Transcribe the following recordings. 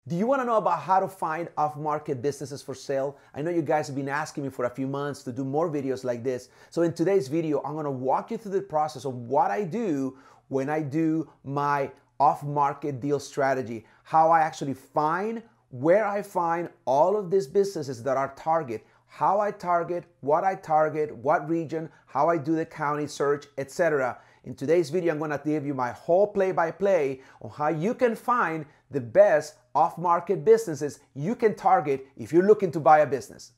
Do you want to know about how to find off-market businesses for sale? I know you guys have been asking me for a few months to do more videos like this. So in today's video, I'm going to walk you through the process of what I do when I do my off-market deal strategy, how I actually find, where I find all of these businesses that are target, how I target, what region, how I do the county search, etc. In today's video, I'm going to give you my whole play-by-play on how you can find the best off-market businesses you can target if you're looking to buy a business.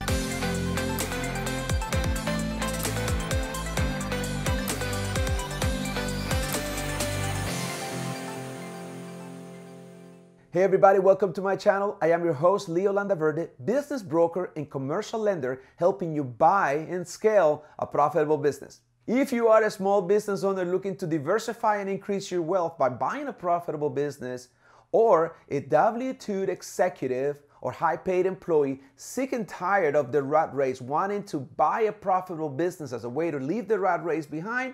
Hey everybody, welcome to my channel. I am your host, Leo Landaverde, business broker and commercial lender, helping you buy and scale a profitable business. If you are a small business owner looking to diversify and increase your wealth by buying a profitable business, or a W-2 executive or high-paid employee sick and tired of the rat race, wanting to buy a profitable business as a way to leave the rat race behind,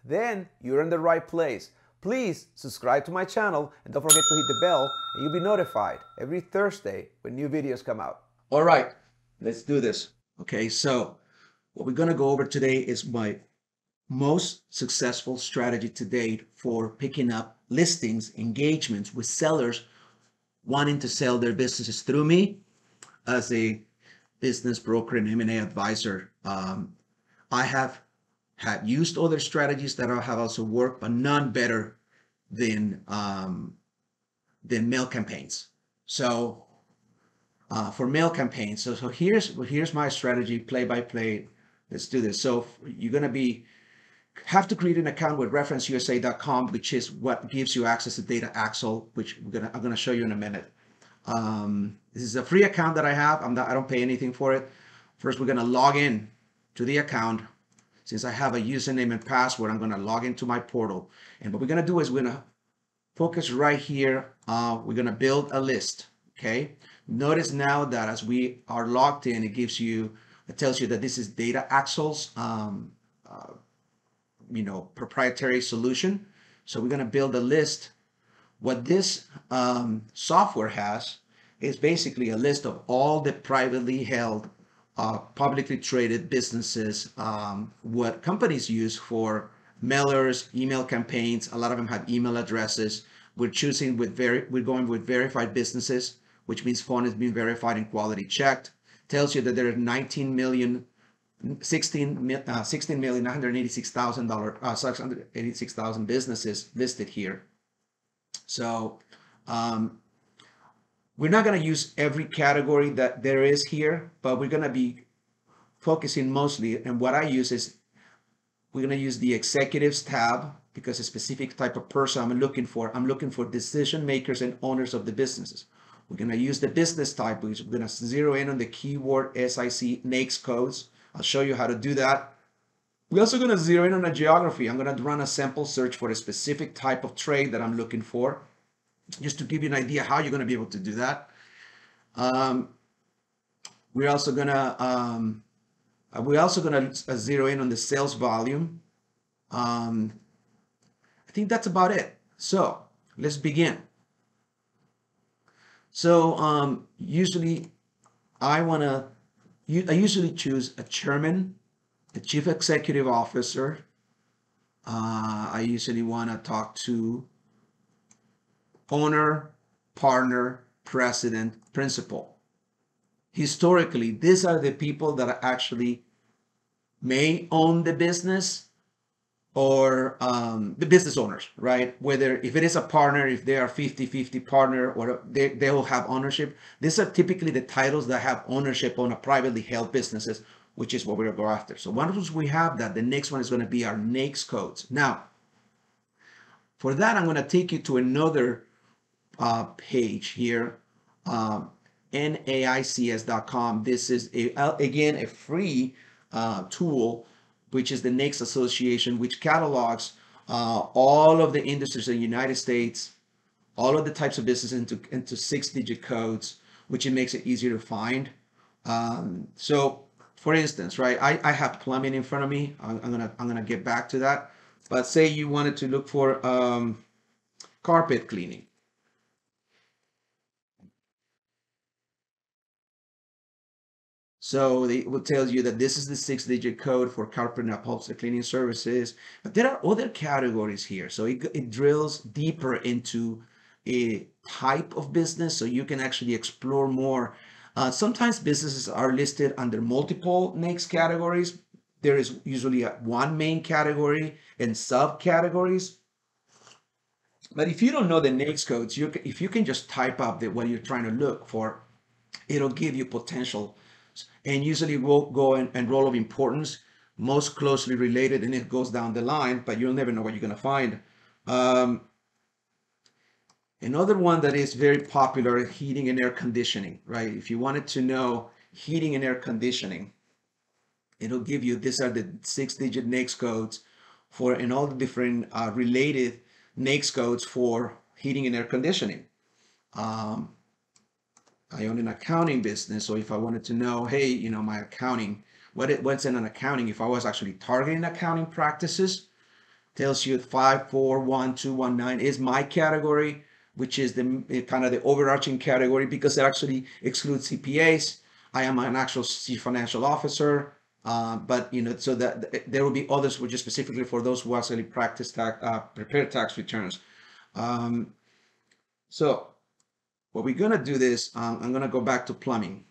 then you're in the right place. Please subscribe to my channel and don't forget to hit the bell and you'll be notified every Thursday when new videos come out. All right, let's do this. Okay, so what we're gonna go over today is my most successful strategy to date for picking up listings, engagements with sellers wanting to sell their businesses through me as a business broker and M&A advisor. I have had used other strategies that have also worked, but none better than mail campaigns. So for mail campaigns, so here's my strategy, play by play. Let's do this. So you're gonna have to create an account with referenceusa.com, which is what gives you access to Data Axle, which I'm gonna show you in a minute. This is a free account that I have. I don't pay anything for it. First, we're gonna log in to the account. Since I have a username and password, I'm gonna log into my portal. And what we're gonna do is we're gonna focus right here. We're gonna build a list, okay? Notice now that as we are logged in, it tells you that this is Data Axle's proprietary solution. So we're going to build a list. What this software has is basically a list of all the privately held, publicly traded businesses, what companies use for mailers, email campaigns. A lot of them have email addresses. We're going with verified businesses, which means phone is being verified and quality checked. Tells you that there are 16,986,000 businesses listed here. So we're not going to use every category that there is here, but we're going to be focusing mostly, and what I use is we're going to use the executives tab, because a specific type of person I'm looking for decision makers and owners of the businesses. We're going to use the business type, which we're going to zero in on the keyword SIC NAICS codes. I'll show you how to do that. We're also going to zero in on a geography. I'm going to run a sample search for a specific type of trade that I'm looking for, just to give you an idea how you're going to be able to do that. We're also going to zero in on the sales volume. I think that's about it. So let's begin. So usually I usually choose a chairman, a chief executive officer. I usually want to talk to owner, partner, president, principal. Historically, these are the people that actually may own the business, or the business owners, right? Whether if it is a partner, if they are 50-50 partner, or they will have ownership. These are typically the titles that have ownership on a privately held businesses, which is what we're going to go after. So once we have that, the next one is going to be our NAICS codes. Now, for that, I'm going to take you to another page here, NAICS.com. This is, again, a free tool, which is the NAICS Association, which catalogs all of the industries in the United States, all of the types of businesses into 6-digit codes, which it makes it easier to find. So, for instance, right, I have plumbing in front of me. I'm gonna get back to that. But say you wanted to look for carpet cleaning. So it will tell you that this is the 6-digit code for carpet and upholstery cleaning services. But there are other categories here. So it drills deeper into a type of business so you can actually explore more. Sometimes businesses are listed under multiple NAICS categories. There is usually one main category and subcategories. But if you don't know the NAICS codes, if you can just type up what you're trying to look for, it'll give you potential. And usually we'll go and role of importance, most closely related, and it goes down the line, but you'll never know what you're going to find. Another one that is very popular, heating and air conditioning, right? If you wanted to know heating and air conditioning, it'll give you, these are the 6-digit NAICS codes for, and all the different related NAICS codes for heating and air conditioning. I own an accounting business, so if I wanted to know, hey, you know, my accounting, what's in an accounting, if I was actually targeting accounting practices, tells you 541219 is my category, which is the kind of the overarching category because it actually excludes CPAs. I am an actual chief financial officer, but you know, so that there will be others which is specifically for those who actually practice prepare tax returns. So what we're gonna do this, I'm gonna go back to plumbing.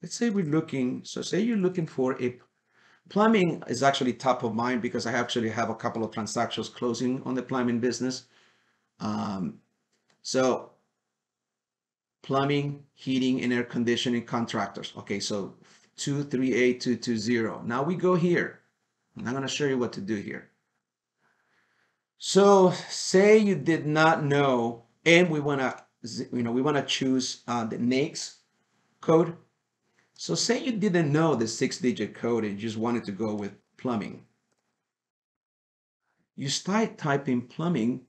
Let's say we're looking, so say you're looking for a, plumbing is actually top of mind because I actually have a couple of transactions closing on the plumbing business. So plumbing, heating, and air conditioning contractors. Okay, so 238220. Now we go here. I'm gonna show you what to do here. So say you did not know, and we wanna, we wanna choose the NAICS code. So say you didn't know the 6-digit code and you just wanted to go with plumbing. You start typing plumbing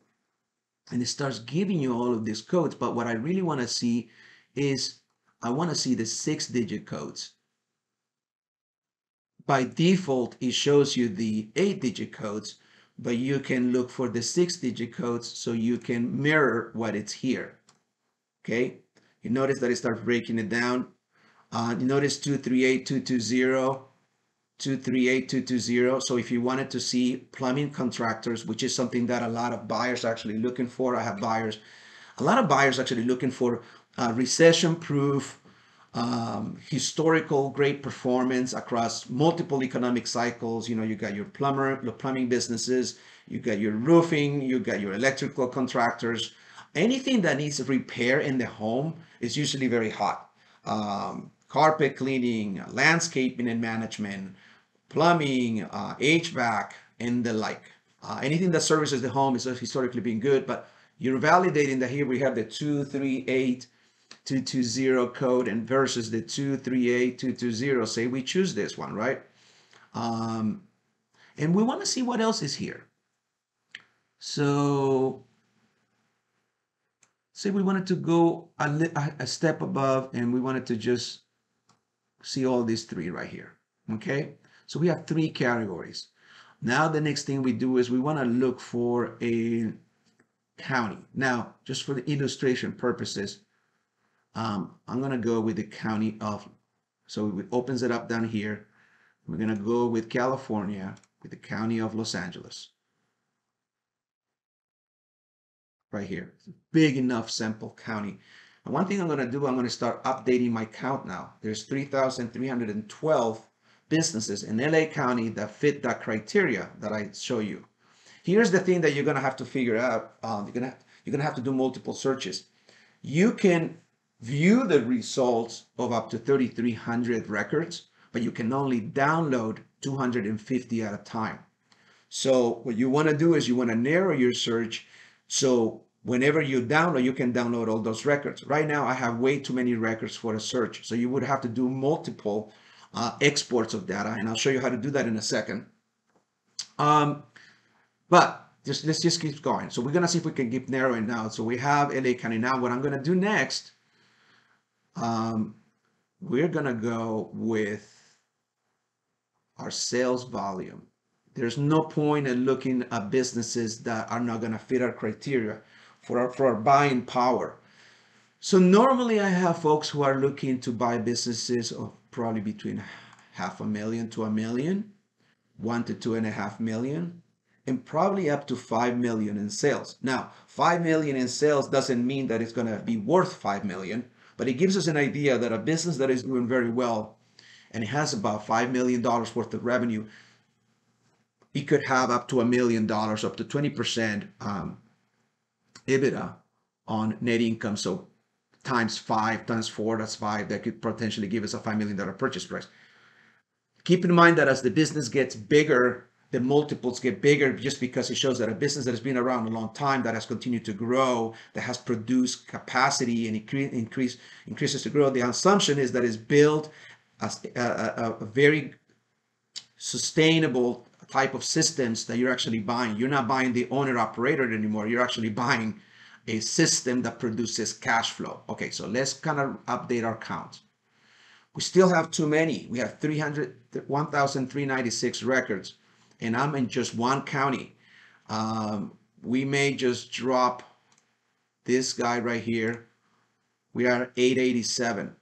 and it starts giving you all of these codes. But what I really want to see is I want to see the 6-digit codes. By default, it shows you the 8-digit codes, but you can look for the 6-digit codes so you can mirror what it's here. Okay, you notice that it starts breaking it down. You notice 238220, 238220. So if you wanted to see plumbing contractors, which is something that a lot of buyers are actually looking for, I have buyers, a lot of buyers actually looking for recession-proof, historical great performance across multiple economic cycles. You know, you got your plumbing businesses, you got your roofing, you got your electrical contractors. Anything that needs repair in the home is usually very hot. Carpet cleaning, landscaping and management, plumbing, HVAC, and the like. Anything that services the home is historically been good, but you're validating that here we have the 238220 code and versus the 238220. Say we choose this one, right? And we want to see what else is here. So say we wanted to go a step above and we wanted to just see all these three right here. Okay, so we have 3 categories. Now the next thing we do is we want to look for a county. Now, just for the illustration purposes, I'm going to go with the county of, so it opens it up down here. We're going to go with California, with the county of Los Angeles. Right here, it's a big enough sample county. And one thing I'm going to do, I'm going to start updating my count now. There's 3,312 businesses in LA County that fit that criteria that I show you. Here's the thing that you're going to have to figure out. You're going to have to do multiple searches. You can view the results of up to 3,300 records, but you can only download 250 at a time. So what you want to do is you want to narrow your search. So whenever you download, you can download all those records. Right now, I have way too many records for a search. So you would have to do multiple exports of data, and I'll show you how to do that in a second. But let's just keep going. So we're going to see if we can keep narrowing down. So we have LA County. Now what I'm going to do next, we're going to go with our sales volume. There's no point in looking at businesses that are not going to fit our criteria for our buying power. So normally I have folks who are looking to buy businesses of probably between $500,000 to $1 million, 1 to 2.5 million, and probably up to 5 million in sales. Now, 5 million in sales doesn't mean that it's going to be worth 5 million, but it gives us an idea that a business that is doing very well and it has about $5 million worth of revenue, it could have up to $1 million, up to 20% EBITDA on net income. So times 5, times 4, that's 5. That could potentially give us a $5 million purchase price. Keep in mind that as the business gets bigger, the multiples get bigger just because it shows that a business that has been around a long time, that has continued to grow, that has produced capacity and increases to grow. The assumption is that it's built as a very sustainable type of systems that you're actually buying. You're not buying the owner operator anymore. You're actually buying a system that produces cash flow. Okay, so let's kind of update our count. We still have too many. We have 1,396 records, and I'm in just one county. We may just drop this guy right here. We are 887.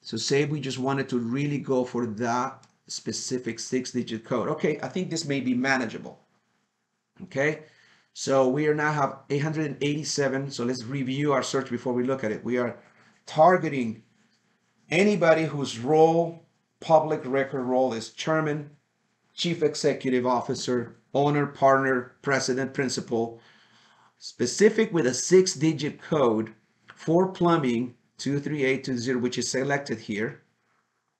So say we just wanted to really go for that specific 6-digit code. Okay, I think this may be manageable. Okay, so we are now have 887. So let's review our search before we look at it. We are targeting anybody whose role, public record role, is chairman, chief executive officer, owner, partner, president, principal, specific with a 6-digit code for plumbing 23820, which is selected here.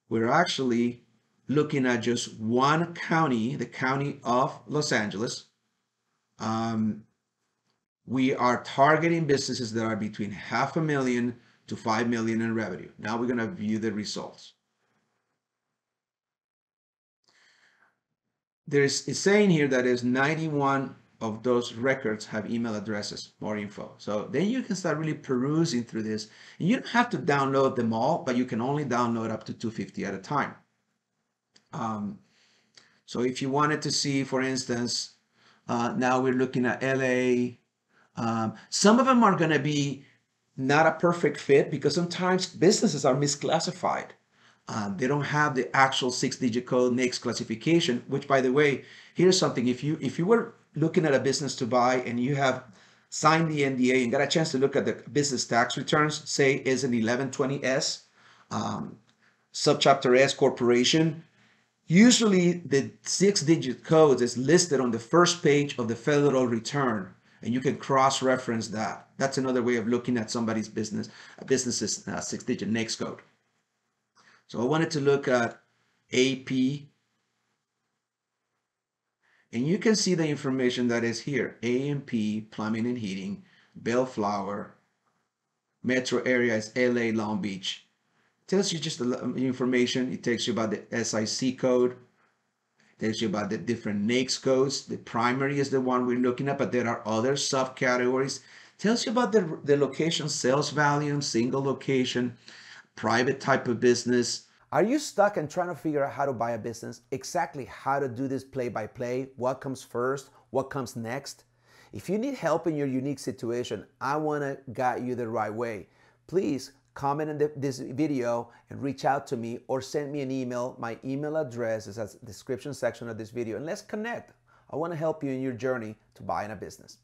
We're actually looking at just one county, the county of Los Angeles. We are targeting businesses that are between $500,000 to $5 million in revenue. Now we're going to view the results. It's saying here that is 91 of those records have email addresses, more info. So then you can start really perusing through this. And you don't have to download them all, but you can only download up to 250 at a time. So if you wanted to see, for instance, now we're looking at LA. Some of them are going to be not a perfect fit because sometimes businesses are misclassified. They don't have the actual 6-digit code NAICS classification, which, by the way, here's something. If you were looking at a business to buy and you have signed the NDA and got a chance to look at the business tax returns, say is an 1120S, subchapter S corporation, usually the 6-digit code is listed on the first page of the federal return, and you can cross-reference that. That's another way of looking at somebody's business's 6-digit NAICS code. So I wanted to look at AP, and you can see the information that is here. A&P, plumbing and heating, Bellflower, metro area is LA, Long Beach. It tells you just the information. It tells you about the SIC code. It tells you about the different NAICS codes. The primary is the one we're looking at, but there are other subcategories. It tells you about the location, sales volume, single location, private type of business. Are you stuck and trying to figure out how to buy a business? Exactly how to do this play by play? What comes first? What comes next? If you need help in your unique situation, I want to guide you the right way. Please comment on this video and reach out to me or send me an email. My email address is at the description section of this video, and let's connect. I want to help you in your journey to buying a business.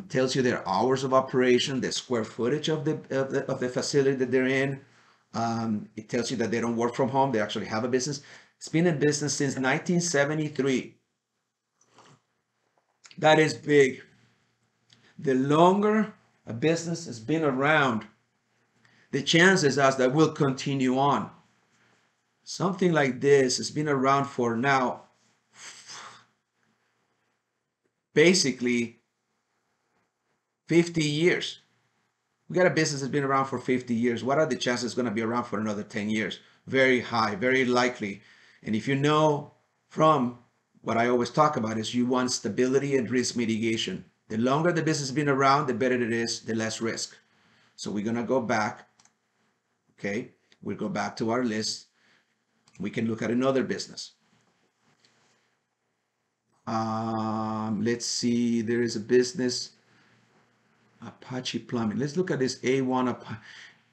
Tells you their hours of operation, the square footage of the facility that they're in. It tells you that they don't work from home. They actually have a business. It's been in business since 1973. That is big. The longer a business has been around, the chances are that will continue on. Something like this has been around for now basically 50 years. We got a business that's been around for 50 years. What are the chances it's going to be around for another 10 years? Very high, very likely. And if you know from what I always talk about is you want stability and risk mitigation. The longer the business has been around, the better it is, the less risk. So we're going to go back. Okay, we'll go back to our list. We can look at another business. Let's see, there is a business, a Apache Plumbing. Let's look at this A1 Apache.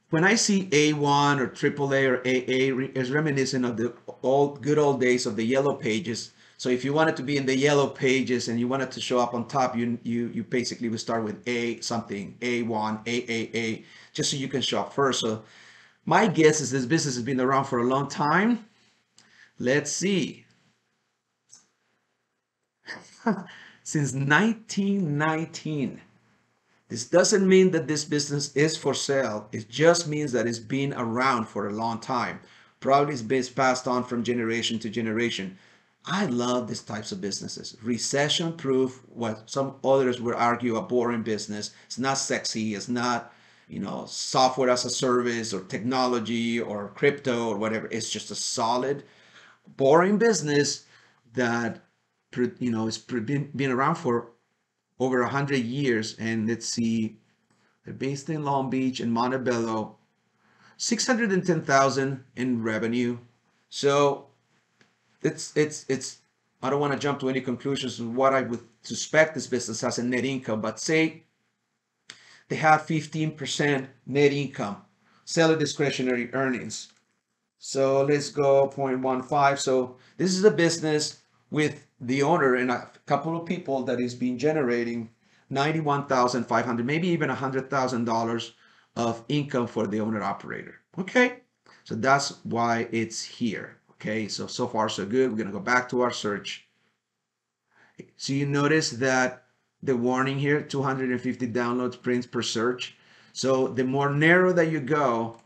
When I see A1 or AAA or AA, it's reminiscent of the good old days of the yellow pages. So if you wanted to be in the yellow pages and you wanted to show up on top, you basically would start with A something, A1, AAA, just so you can show up first. So my guess is this business has been around for a long time. Let's see. Since 1919. This doesn't mean that this business is for sale. It just means that it's been around for a long time. Probably it's been passed on from generation to generation. I love these types of businesses. Recession proof, what some others would argue a boring business. It's not sexy. It's not, software as a service or technology or crypto or whatever. It's just a solid, boring business that, it's been around for over 100 years. And let's see, they're based in Long Beach and Montebello, 610,000 in revenue. So it's I don't want to jump to any conclusions of what I would suspect this business has in net income, but say they had 15% net income, seller discretionary earnings. So let's go 0.15. So this is a business with the owner and a couple of people that is been generating $91,500, maybe even $100,000 of income for the owner operator. Okay, so that's why it's here. Okay, so far so good. We're gonna go back to our search. So you notice that the warning here, 250 downloads prints per search. So the more narrow that you go,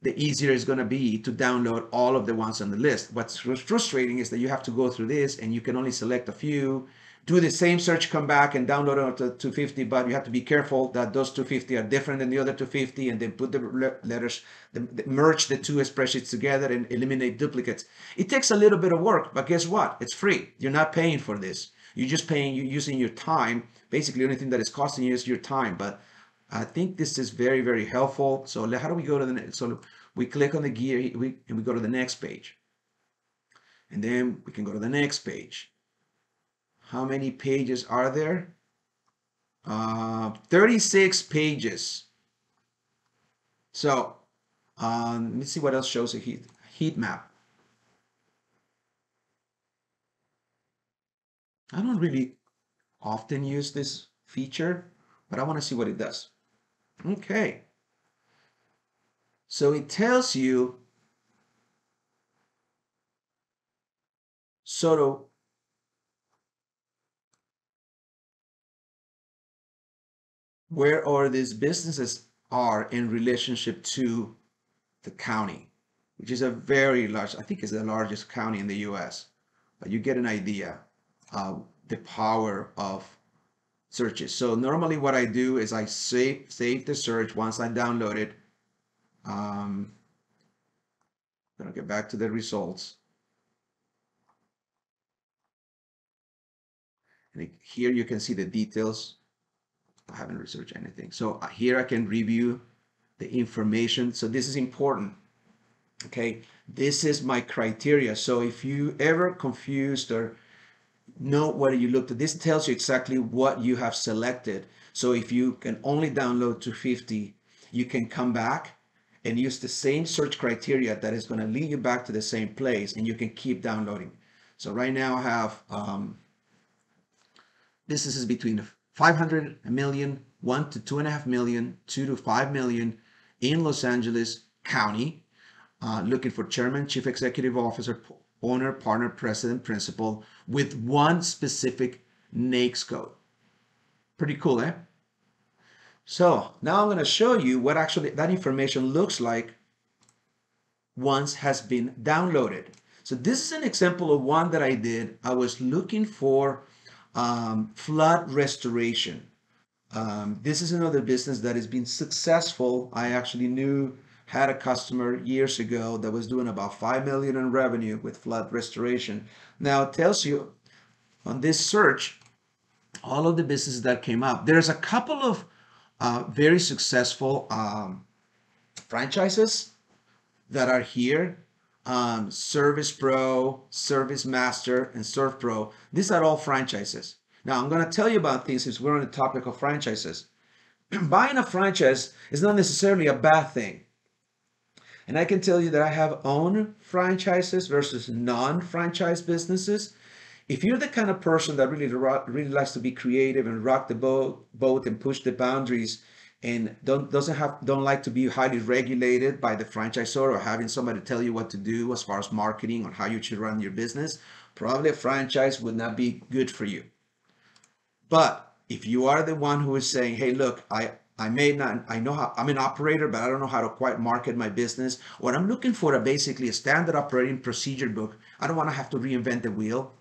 the easier it's going to be to download all of the ones on the list. What's frustrating is that you have to go through this and you can only select a few, do the same search, come back and download it to 250, but you have to be careful that those 250 are different than the other 250, and then put the letters, merge the two spreadsheets together and eliminate duplicates. It takes a little bit of work, but guess what? It's free. You're not paying for this. You're just you're using your time. Basically, the only thing that is costing you is your time, but I think this is very, very helpful. So how do we go to the next? So we click on the gear and we go to the next page. And then we can go to the next page. How many pages are there? 36 pages. So let me see what else shows a heat map. I don't really often use this feature, but I want to see what it does. Okay. So it tells you sort of where all these businesses are in relationship to the county, which is a very large, I think it's the largest county in the US. But you get an idea of the power of searches. So normally what I do is I save the search once I download it. I'm gonna get back to the results. And here you can see the details. I haven't researched anything. So here I can review the information. So this is important. Okay, this is my criteria. So if you ever confused or know what you looked at, this tells you exactly what you have selected. So if you can only download 250, you can come back and use the same search criteria that is going to lead you back to the same place, and you can keep downloading. So right now I have businesses between 500 million, 1 to 2.5 million, 2 to 5 million in Los Angeles County, looking for chairman, chief executive officer, owner, partner, president, principal, with one specific NAICS code. Pretty cool, eh? So now I'm going to show you what actually that information looks like once has been downloaded. So this is an example of one that I did. I was looking for flood restoration. This is another business that has been successful. I actually had a customer years ago that was doing about 5 million in revenue with flood restoration. Now it tells you on this search all of the businesses that came up. There's a couple of very successful franchises that are here. Service Pro, Service Master, and Surf Pro. These are all franchises. Now I'm going to tell you about these since we're on the topic of franchises. buying a franchise is not necessarily a bad thing. And I can tell you that I have owned franchises versus non-franchise businesses. If you're the kind of person that really likes to be creative and rock the boat and push the boundaries and don't like to be highly regulated by the franchisor or having somebody tell you what to do as far as marketing or how you should run your business, probably a franchise would not be good for you. But if you are the one who is saying, hey, look, I may not, I know how, I'm an operator, but I don't know how to quite market my business. What I'm looking for basically a standard operating procedure book. I don't want to have to reinvent the wheel.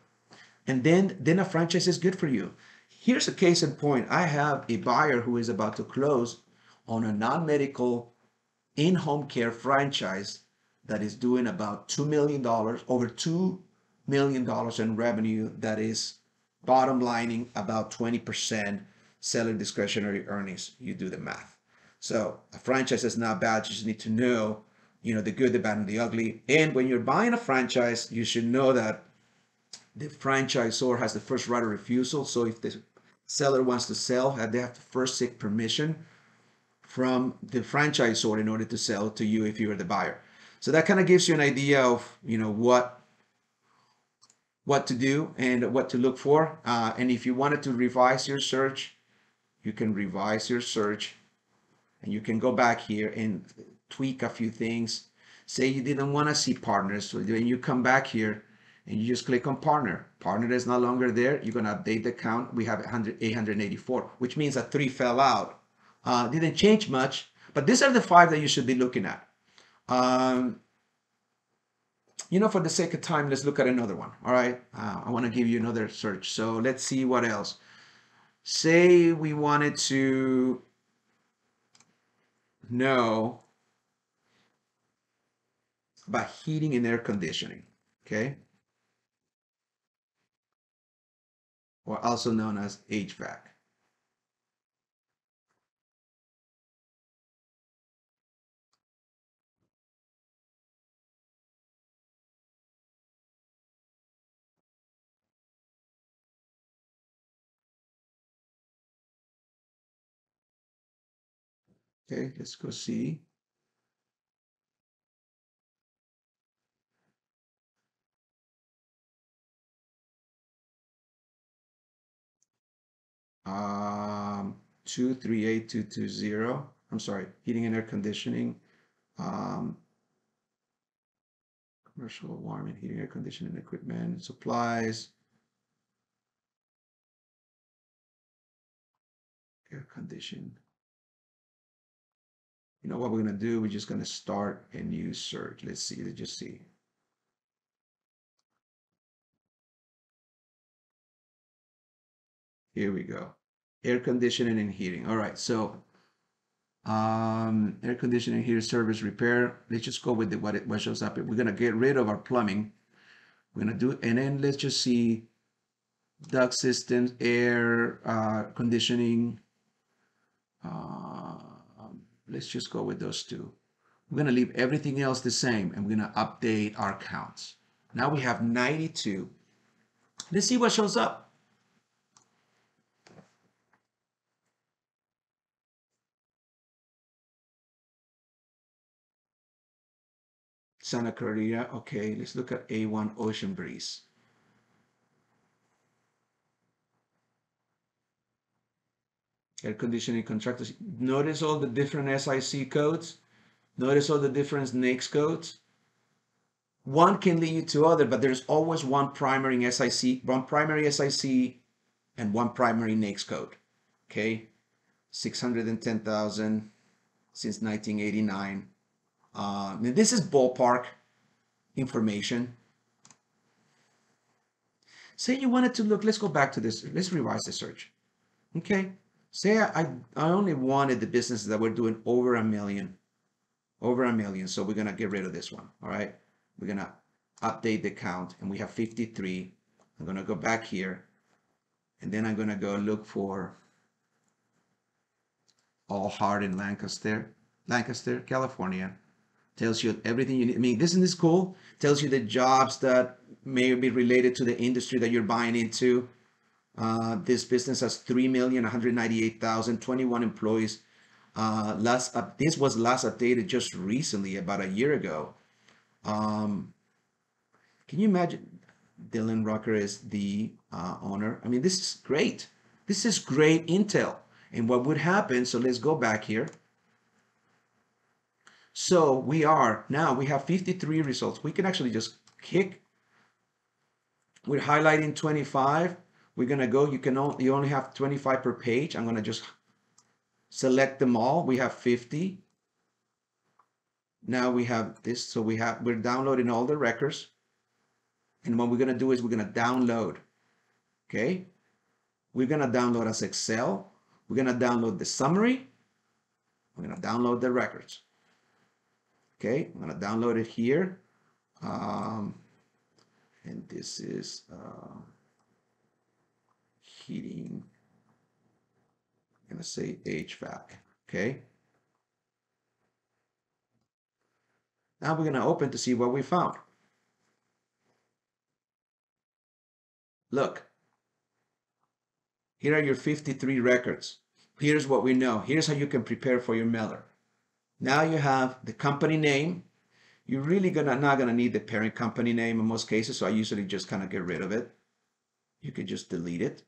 And then a franchise is good for you. Here's a case in point. I have a buyer who is about to close on a non-medical in-home care franchise that is doing about $2 million, over $2 million in revenue, that is bottom lining about 20% seller discretionary earnings. You do the math. So a franchise is not bad. You just need to know, the good, the bad, and the ugly. And when you're buying a franchise, you should know that the franchisor has the first right of refusal. So if the seller wants to sell, they have to first seek permission from the franchisor in order to sell to you if you are the buyer. So that kind of gives you an idea of what to do and what to look for. And if you wanted to revise your search, you can revise your search and you can go back here and tweak a few things. Say you didn't want to see partners, so when you come back here and you just click on partner. Partner is no longer there. You're going to update the count. We have 884, which means that 3 fell out. Didn't change much, but these are the 5 that you should be looking at. For the sake of time, let's look at another one. All right. I want to give you another search. So let's see what else. Say we wanted to know about heating and air conditioning. Okay. Or also known as HVAC. Okay, let's go see. Um, 238220. I'm sorry, heating and air conditioning. Commercial warming, heating, air conditioning equipment, supplies, air conditioning. You know what we're going to do? We're just going to start a new search. Let's see. Let's just see. Here we go. Air conditioning and heating. All right. So air conditioning, heating, service, repair. Let's just go with what shows up. We're going to get rid of our plumbing. We're going to do, and then let's just see duct systems, air conditioning. Let's just go with those 2. We're going to leave everything else the same, and we're going to update our counts. Now we have 92. Let's see what shows up. Santa Clarita. Okay, let's look at A1 Ocean Breeze. Air conditioning contractors. Notice all the different SIC codes. Notice all the different NAICS codes. One can lead you to other, but there's always one primary SIC, and one primary NAICS code. Okay, 610,000 since 1989. This is ballpark information. Say you wanted to look. Let's go back to this. Let's revise the search. Okay. Say I only wanted the businesses that were doing over $1 million. Over $1 million. So we're going to get rid of this one. All right. We're going to update the count, and we have 53. I'm going to go back here, and then I'm going to go look for All Heart in Lancaster, California. Tells you everything you need. I mean, isn't this cool? Tells you the jobs that may be related to the industry that you're buying into. This business has 3,198,000, 21 employees. This was last updated just recently, about a year ago. Can you imagine? Dylan Rucker is the owner. I mean, this is great. This is great intel. And what would happen, so let's go back here. So we have 53 results. We can actually just we're highlighting 25. We're gonna go, you only have 25 per page. I'm gonna just select them all. We have 50. Now we have this, so we're downloading all the records. And what we're gonna do is we're gonna download, okay? We're gonna download as Excel. We're gonna download the summary. We're gonna download the records. Okay, I'm gonna download it here. And this is heating. I'm gonna say HVAC, okay? Now we're gonna open to see what we found. Look, here are your 53 records. Here's what we know. Here's how you can prepare for your mailer. Now you have the company name. You're really not gonna need the parent company name in most cases, so I usually just kind of get rid of it. You could just delete it.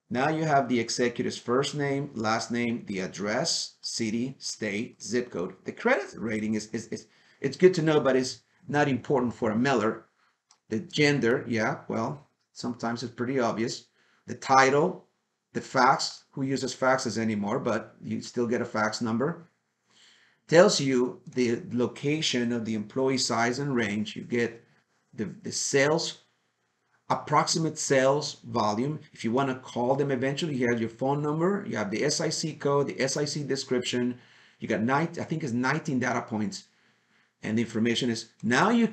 Now you have the executive's first name, last name, the address, city, state, zip code. The credit rating it's good to know, but it's not important for a mailer. The gender, yeah, well, sometimes it's pretty obvious. The title, the fax, who uses faxes anymore, but you still get a fax number. Tells you the location of the employee size and range. You get the sales, approximate sales volume. If you want to call them eventually, you have your phone number, you have the SIC code, the SIC description. You got I think it's 19 data points. And the information is, now you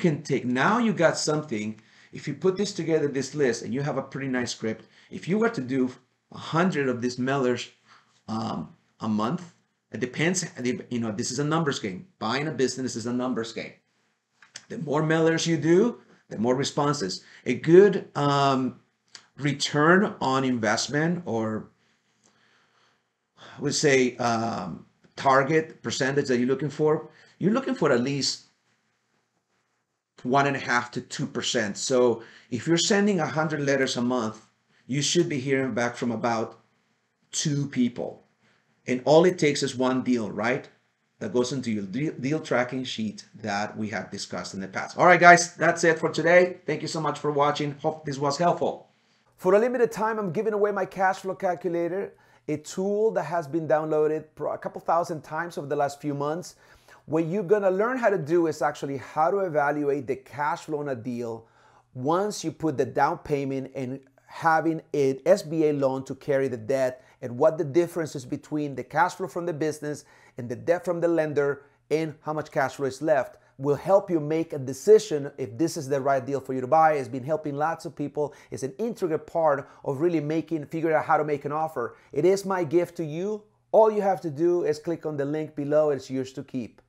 got something. If you put this together, this list, and you have a pretty nice script, if you were to do 100 of these mailers a month, it depends, this is a numbers game. Buying a business is a numbers game. The more mailers you do, the more responses. A good return on investment, or I would say target percentage that you're looking for at least 1.5 to 2%. So if you're sending 100 letters a month, you should be hearing back from about 2 people. And all it takes is one deal, right? That goes into your deal tracking sheet that we have discussed in the past. All right, guys, that's it for today. Thank you so much for watching. Hope this was helpful. For a limited time, I'm giving away my cash flow calculator, a tool that has been downloaded a couple thousand times over the last few months. What you're gonna learn how to do is actually how to evaluate the cash flow on a deal once you put the down payment and having an SBA loan to carry the debt, and what the difference is between the cash flow from the business and the debt from the lender and how much cash flow is left. Will help you make a decision if this is the right deal for you to buy. It's been helping lots of people. It's an integral part of really figuring out how to make an offer. It is my gift to you. All you have to do is click on the link below. It's yours to keep.